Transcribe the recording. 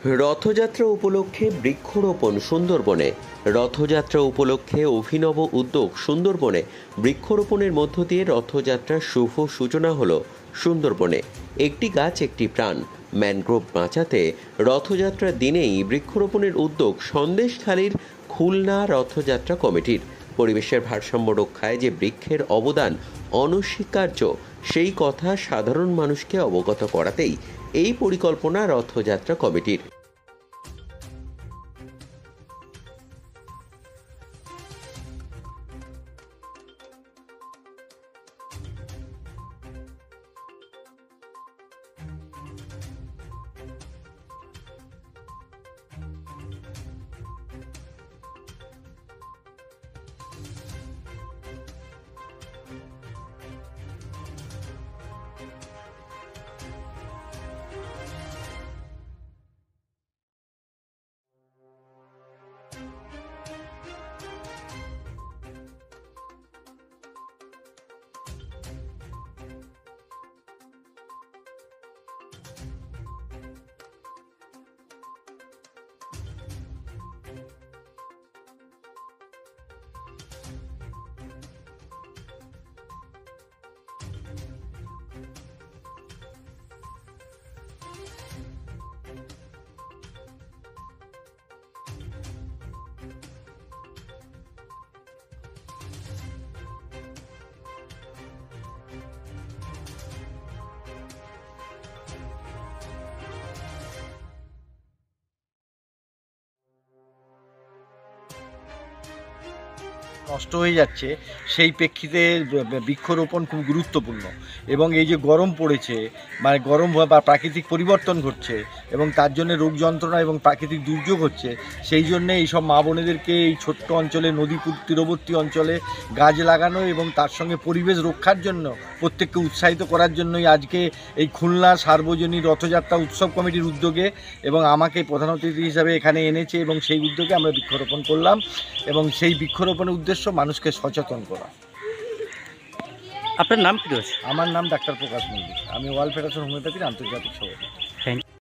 রথযাত্রা উপলক্ষে বৃক্ষরোপণ সুন্দরবনে। রথযাত্রা উপলক্ষে অভিনব উদ্যোগ সুন্দরবনে। বৃক্ষরোপণের মধ্য দিয়ে রথযাত্রার শুভ সূচনা হল সুন্দরবনে। একটি গাছ একটি প্রাণ, ম্যানগ্রোভ বাঁচাতে রথযাত্রার দিনেই বৃক্ষরোপণের উদ্যোগ সন্দেশখালীর খুলনা রথযাত্রা কমিটির। পরিবেশের ভারসাম্য রক্ষায় যে বৃক্ষের অবদান অনস্বীকার্য, সেই কথা সাধারণ মানুষকে অবগত করাতেই এই পরিকল্পনা রথযাত্রা কমিটির। নষ্ট হয়ে যাচ্ছে, সেই প্রেক্ষিতে বৃক্ষরোপণ খুব গুরুত্বপূর্ণ। এবং এই যে গরম পড়েছে, মানে গরম বা প্রাকৃতিক পরিবর্তন ঘটছে এবং তার জন্য রোগ যন্ত্রণা এবং প্রাকৃতিক দুর্যোগ হচ্ছে, সেই জন্যে এইসব মা বোনেদেরকে এই ছোট্ট অঞ্চলে, নদী তীরবর্তী অঞ্চলে গাছ লাগানো এবং তার সঙ্গে পরিবেশ রক্ষার জন্য প্রত্যেককে উৎসাহিত করার জন্যই আজকে এই খুলনা সার্বজনীন রথযাত্রা উৎসব কমিটির উদ্যোগে এবং আমাকে প্রধান অতিথি হিসাবে এখানে এনেছে এবং সেই উদ্যোগে আমরা বৃক্ষরোপণ করলাম। এবং সেই বৃক্ষরোপণের উদ্দেশ্য মানুষকে সচেতন করা। আপনার নাম কি রয়েছে? আমার নাম ডাক্তার প্রকাশ মল্লিক, আমি ওয়ার্ল্ড ফেডারেশন হোমিওপ্যাথির আন্তর্জাতিক সভাপতি।